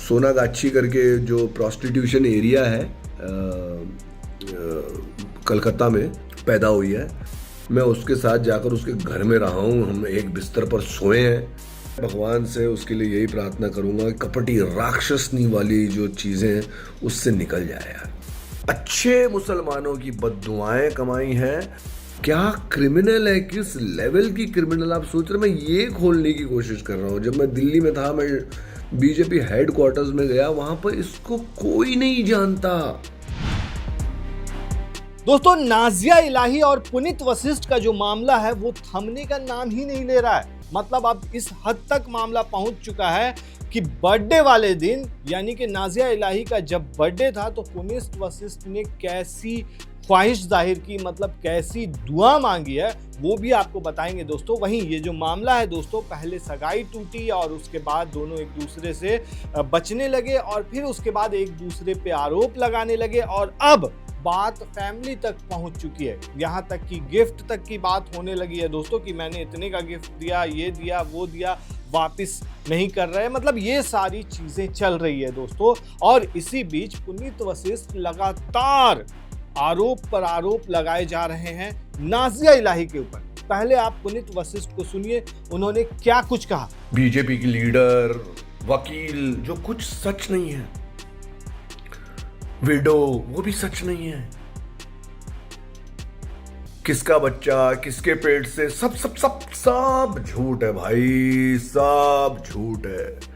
सोनागाछी करके जो prostitution area है कलकत्ता में पैदा हुई है। मैं उसके साथ जाकर उसके घर में रहा हूँ, हम एक बिस्तर पर सोए हैं। भगवान से उसके लिए यही प्रार्थना करूंगा, कपटी राक्षसनी वाली जो चीज़ें हैं उससे निकल जाए यार। अच्छे मुसलमानों की बद्दुआएं कमाई हैं। क्या क्रिमिनल है, किस लेवल की क्रिमिनल आप सोच रहे। मैं ये खोलने की कोशिश कर रहा हूँ। जब मैं दिल्ली में था, मैं बीजेपी हेडक्वार्टर्स में गया, वहां पर इसको कोई नहीं जानता। दोस्तों, नाजिया इलाही और पुनीत वशिष्ठ का जो मामला है वो थमने का नाम ही नहीं ले रहा है। मतलब अब इस हद तक मामला पहुंच चुका है कि बर्थडे वाले दिन, यानी कि नाजिया इलाही का जब बर्थडे था, तो पुनीत वशिष्ठ ने कैसी ख्वाहिश जाहिर की, मतलब कैसी दुआ मांगी है, वो भी आपको बताएंगे दोस्तों। वहीं ये जो मामला है दोस्तों, पहले सगाई टूटी और उसके बाद दोनों एक दूसरे से बचने लगे और फिर उसके बाद एक दूसरे पे आरोप लगाने लगे और अब बात फैमिली तक पहुंच चुकी है। यहां तक कि गिफ्ट तक की बात होने लगी है दोस्तों कि मैंने इतने का गिफ्ट दिया, ये दिया, वो दिया, वापस नहीं कर रहे। मतलब ये सारी चीजें चल रही है दोस्तों। और इसी बीच पुनीत वशिष्ठ लगातार आरोप पर आरोप लगाए जा रहे हैं नाजिया इलाही के ऊपर। पहले आप पुनीत वशिष्ठ को सुनिए, उन्होंने क्या कुछ कहा। बीजेपी की लीडर, वकील, जो कुछ सच नहीं है, विडो, वो भी सच नहीं है, किसका बच्चा, किसके पेट से, सब सब सब सब झूठ है भाई, सब झूठ है।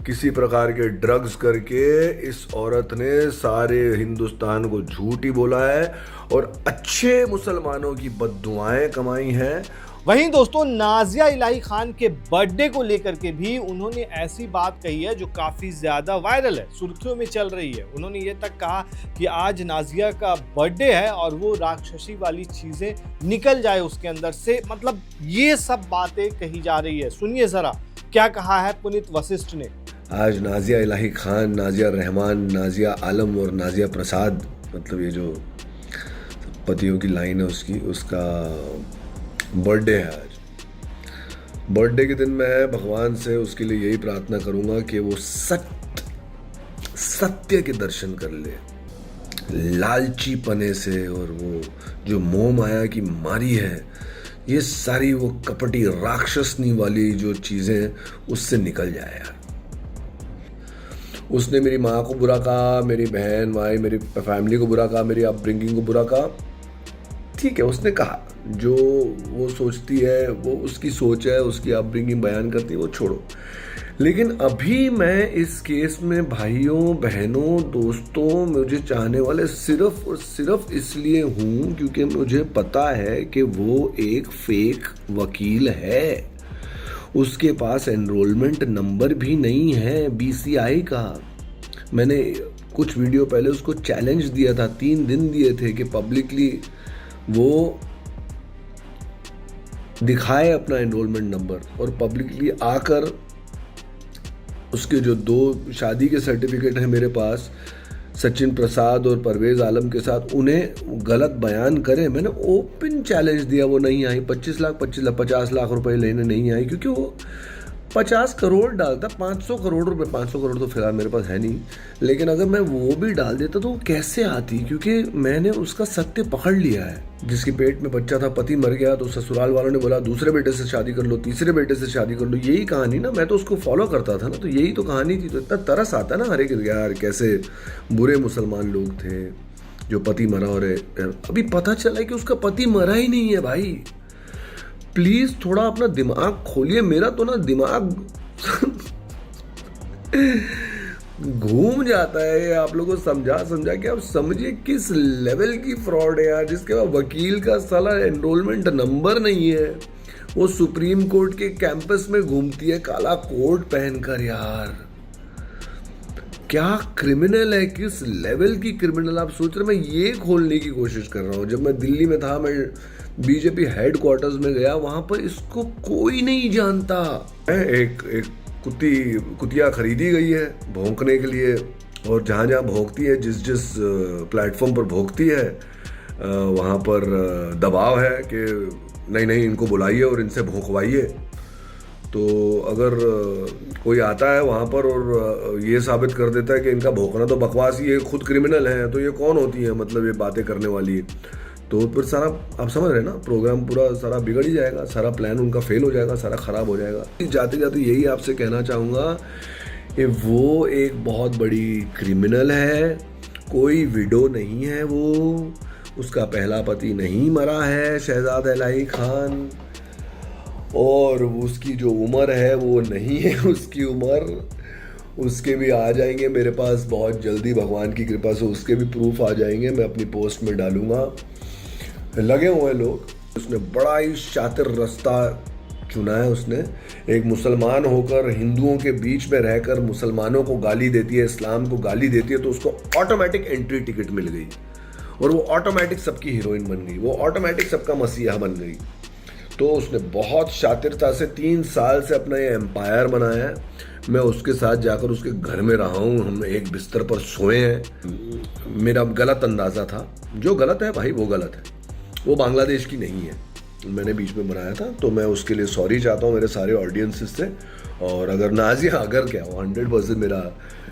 किसी प्रकार के ड्रग्स करके इस औरत ने सारे हिंदुस्तान को झूठ ही बोला है और अच्छे मुसलमानों की बद्दुआएं कमाई हैं। वहीं दोस्तों, नाजिया इलाही खान के बर्थडे को लेकर के भी उन्होंने ऐसी बात कही है जो काफी ज्यादा वायरल है, सुर्खियों में चल रही है। उन्होंने ये तक कहा कि आज नाजिया का बर्थडे है और वो राक्षसी वाली चीजें निकल जाए उसके अंदर से। मतलब ये सब बातें कही जा रही है। सुनिए जरा क्या कहा है पुनीत वशिष्ठ ने। आज नाजिया इलाही खान, नाजिया रहमान, नाजिया आलम और नाजिया प्रसाद, मतलब ये जो पतियों की लाइन है उसका बर्थडे है आज। बर्थडे के दिन मैं भगवान से उसके लिए यही प्रार्थना करूंगा कि वो सत्य के दर्शन कर ले, लालची पने से, और वो जो मोह माया की मारी है, ये सारी वो कपटी राक्षसनी वाली जो चीजें हैं उससे निकल जाए यार। उसने मेरी माँ को बुरा कहा, मेरी बहन भाई, मेरी फैमिली को बुरा कहा, मेरी अपब्रिंगिंग को बुरा कहा। ठीक है, उसने कहा, जो वो सोचती है वो उसकी सोच है, उसकी अपब्रिंगिंग बयान करती है, वो छोड़ो। लेकिन अभी मैं इस केस में भाइयों, बहनों, दोस्तों, मुझे चाहने वाले सिर्फ और सिर्फ इसलिए हूँ क्योंकि मुझे पता है कि वो एक फेक वकील है। उसके पास एनरोलमेंट नंबर भी नहीं है बीसीआई का। मैंने कुछ वीडियो पहले उसको चैलेंज दिया था, 3 दिन दिए थे कि पब्लिकली वो दिखाए अपना एनरोलमेंट नंबर, और पब्लिकली आकर उसके जो 2 शादी के सर्टिफिकेट हैं मेरे पास, सचिन प्रसाद और परवेज आलम के साथ, उन्हें गलत बयान करें। मैंने ओपन चैलेंज दिया, वो नहीं आई। 25 लाख 50 लाख रुपए लेने नहीं आई, क्योंकि वो 50 करोड़ डालता, 500 करोड़ रुपए, 500 करोड़ तो फिलहाल मेरे पास है नहीं, लेकिन अगर मैं वो भी डाल देता तो वो कैसे आती, क्योंकि मैंने उसका सत्य पकड़ लिया है। जिसके पेट में बच्चा था, पति मर गया, तो ससुराल वालों ने बोला दूसरे बेटे से शादी कर लो, तीसरे बेटे से शादी कर लो। यही कहानी ना, मैं तो उसको फॉलो करता था ना, तो यही तो कहानी थी। तो इतना तरस आता ना हर एक, यार कैसे बुरे मुसलमान लोग थे जो पति मरा, और अभी पता चला कि उसका पति मरा ही नहीं है भाई। प्लीज थोड़ा अपना दिमाग खोलिए। मेरा तो ना दिमाग घूम जाता है आप लोगों को समझा के। आप समझिए किस लेवल की फ्रॉड है यार, जिसके बाद वकील का साला एनरोलमेंट नंबर नहीं है। वो सुप्रीम कोर्ट के कैंपस में घूमती है काला कोट पहनकर। यार क्या क्रिमिनल है, किस लेवल की क्रिमिनल आप सोच रहे। मैं ये खोलने की कोशिश कर रहा हूँ। जब मैं दिल्ली में था, मैं बीजेपी हेडक्वार्टर्स में गया, वहां पर इसको कोई नहीं जानता। एक कुतिया खरीदी गई है भौंकने के लिए, और जहाँ जहाँ भौंकती है, जिस प्लेटफॉर्म पर भौंकती है, वहाँ पर दबाव है कि नहीं इनको बुलाइए और इनसे भौंकवाइए। तो अगर कोई आता है वहाँ पर और ये साबित कर देता है कि इनका भौंकना तो बकवास ही है, खुद क्रिमिनल है, तो ये कौन होती है मतलब ये बातें करने वाली, तो फिर सारा आप समझ रहे हैं ना, प्रोग्राम पूरा सारा बिगड़ ही जाएगा, सारा प्लान उनका फेल हो जाएगा, सारा ख़राब हो जाएगा। जाते जाते यही आपसे कहना चाहूँगा कि वो एक बहुत बड़ी क्रिमिनल है, कोई विडो नहीं है वो, उसका पहला पति नहीं मरा है शहजाद इलाही खान, और उसकी जो उम्र है वो नहीं है उसकी उम्र, उसके भी आ जाएंगे मेरे पास बहुत जल्दी, भगवान की कृपा से उसके भी प्रूफ आ जाएंगे, मैं अपनी पोस्ट में डालूँगा। लगे हुए लोग, उसने बड़ा ही शातिर रास्ता चुना है। उसने एक मुसलमान होकर हिंदुओं के बीच में रहकर मुसलमानों को गाली देती है, इस्लाम को गाली देती है, तो उसको ऑटोमेटिक एंट्री टिकट मिल गई और वो ऑटोमेटिक सबकी हीरोइन बन गई, वो ऑटोमेटिक सबका मसीहा बन गई। तो उसने बहुत शातिरता से 3 साल से अपना ये एम्पायर बनाया है। मैं उसके साथ जाकर उसके घर में रहा हूँ, हम एक बिस्तर पर सोए हैं। मेरा गलत अंदाज़ा था, जो गलत है भाई वो गलत है, वो बांग्लादेश की नहीं है, मैंने बीच में बनाया था, तो मैं उसके लिए सॉरी चाहता हूँ मेरे सारे ऑडियंसेस से। और अगर नाजिया अगर क्या वो 100% मेरा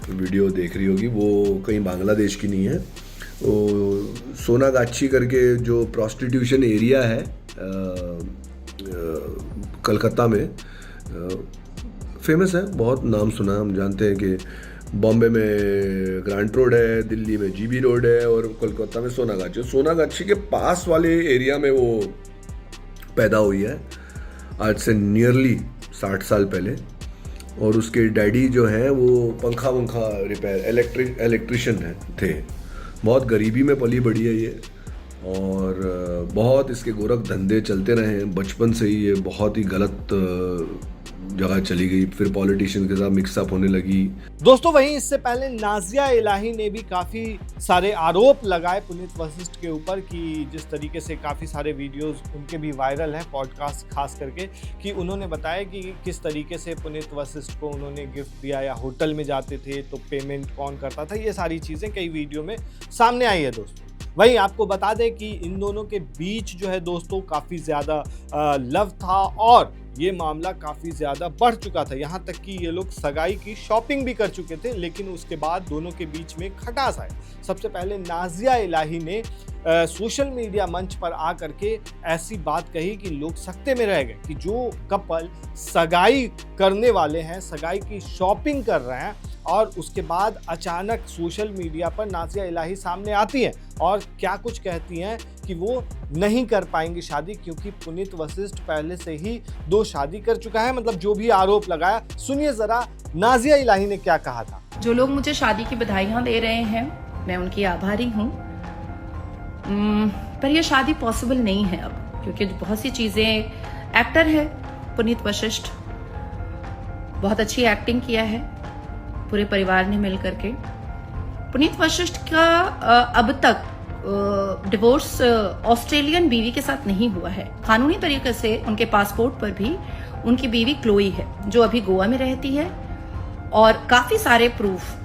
वीडियो देख रही होगी, वो कहीं बांग्लादेश की नहीं है, वो सोनागाछी करके जो प्रोस्टिट्यूशन एरिया है कलकत्ता में, फेमस है, बहुत नाम सुना है, हम जानते हैं कि बॉम्बे में ग्रांट रोड है, दिल्ली में जीबी रोड है और कोलकाता में सोनागाछी के पास वाले एरिया में वो पैदा हुई है आज से नियरली 60 साल पहले। और उसके डैडी जो हैं वो पंखा वंखा रिपेयर इलेक्ट्रिशियन थे। बहुत गरीबी में पली बड़ी है ये, और बहुत इसके गोरख धंधे चलते रहे हैं बचपन से ही। ये बहुत ही गलत जगह चली गई, फिर पॉलिटिशियन के साथ मिक्सअप होने लगी। दोस्तों वहीं इससे पहले नाजिया इलाही ने भी काफ़ी सारे आरोप लगाए पुनीत वशिष्ठ के ऊपर कि जिस तरीके से काफ़ी सारे वीडियोस उनके भी वायरल हैं, पॉडकास्ट खास करके, कि उन्होंने बताया कि किस तरीके से पुनीत वशिष्ठ को उन्होंने गिफ्ट दिया या होटल में जाते थे तो पेमेंट कौन करता था, ये सारी चीज़ें कई वीडियो में सामने आई है दोस्तों। वहीं आपको बता दें कि इन दोनों के बीच जो है दोस्तों काफ़ी ज़्यादा लव था और ये मामला काफ़ी ज़्यादा बढ़ चुका था, यहाँ तक कि ये लोग सगाई की शॉपिंग भी कर चुके थे। लेकिन उसके बाद दोनों के बीच में खटास आया। सबसे पहले नाजिया इलाही ने सोशल मीडिया मंच पर आ करके ऐसी बात कही कि लोग सकते में रह गए कि जो कपल सगाई करने वाले हैं, सगाई की शॉपिंग कर रहे हैं, और उसके बाद अचानक सोशल मीडिया पर नाजिया इलाही सामने आती हैं और क्या कुछ कहती हैं कि वो नहीं कर पाएंगी शादी क्योंकि पुनीत वशिष्ठ पहले से ही 2 शादी कर चुका है। मतलब जो भी आरोप लगाया, सुनिए जरा नाजिया इलाही ने क्या कहा था। जो लोग मुझे शादी की बधाइयां दे रहे हैं, मैं उनकी आभारी हूँ, पर यह शादी पॉसिबल नहीं है अब, क्योंकि बहुत सी चीजें, एक्टर है पुनीत वशिष्ठ, बहुत अच्छी एक्टिंग किया है पूरे परिवार ने मिलकर के। पुनीत वशिष्ठ का अब तक डिवोर्स ऑस्ट्रेलियन बीवी के साथ नहीं हुआ है। कानूनी तरीके से उनके पासपोर्ट पर भी उनकी बीवी क्लोई है, जो अभी गोवा में रहती है, और काफी सारे प्रूफ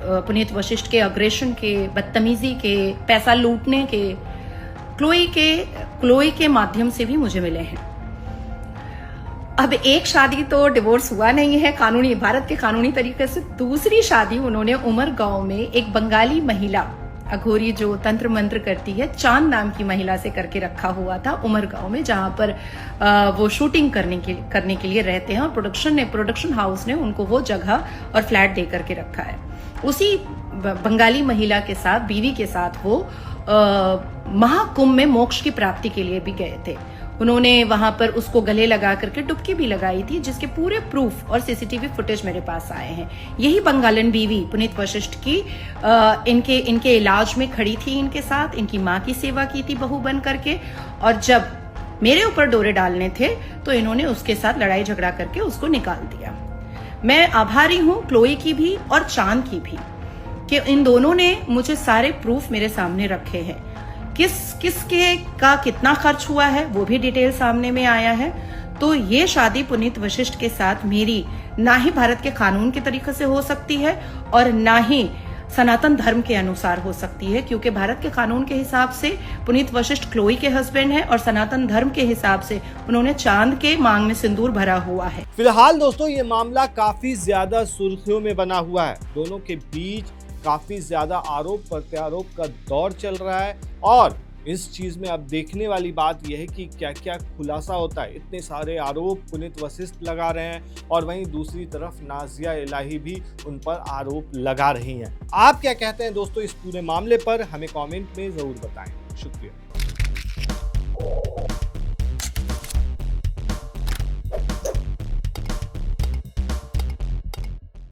पुनीत वशिष्ठ के अग्रेशन के, बदतमीजी के, पैसा लूटने के, क्लोई के माध्यम से भी मुझे मिले हैं। अब एक शादी तो डिवोर्स हुआ नहीं है कानूनी, भारत के कानूनी तरीके से। दूसरी शादी उन्होंने उमरगांव में एक बंगाली महिला, अघोरी जो तंत्र मंत्र करती है, चांद नाम की महिला से करके रखा हुआ था उमरगांव में, जहां पर वो शूटिंग करने के लिए रहते हैं, और प्रोडक्शन हाउस ने उनको वो जगह और फ्लैट दे करके रखा है। उसी बंगाली महिला के साथ, बीवी के साथ वो महाकुंभ में मोक्ष की प्राप्ति के लिए भी गए थे। उन्होंने वहां पर उसको गले लगा करके डुबकी भी लगाई थी, जिसके पूरे प्रूफ और सीसीटीवी फुटेज मेरे पास आए हैं। यही बंगालन बीवी पुनीत वशिष्ठ की इनके इलाज में खड़ी थी इनके साथ, इनकी माँ की सेवा की थी बहू बन करके, और जब मेरे ऊपर डोरे डालने थे तो इन्होंने उसके साथ लड़ाई झगड़ा करके उसको निकाल दिया। मैं आभारी हूँ क्लोई की भी और चांद की भी कि इन दोनों ने मुझे सारे प्रूफ मेरे सामने रखे हैं। किसके का कितना खर्च हुआ है वो भी डिटेल सामने में आया है। तो ये शादी पुनीत वशिष्ठ के साथ मेरी ना ही भारत के कानून के तरीके से हो सकती है और ना ही सनातन धर्म के अनुसार हो सकती है, क्योंकि भारत के कानून के हिसाब से पुनीत वशिष्ठ क्लोई के हस्बैंड है और सनातन धर्म के हिसाब से उन्होंने चांद के मांग में सिंदूर भरा हुआ है। फिलहाल दोस्तों ये मामला काफी ज्यादा सुर्खियों में बना हुआ है। दोनों के बीच काफी ज्यादा आरोप प्रत्यारोप का दौर चल रहा है और इस चीज में अब देखने वाली बात यह है कि क्या क्या खुलासा होता है। इतने सारे आरोप पुनीत वशिष्ठ लगा रहे हैं और वहीं दूसरी तरफ नाजिया इलाही भी उन पर आरोप लगा रही हैं। आप क्या कहते हैं दोस्तों इस पूरे मामले पर? हमें कमेंट में जरूर बताएं। शुक्रिया।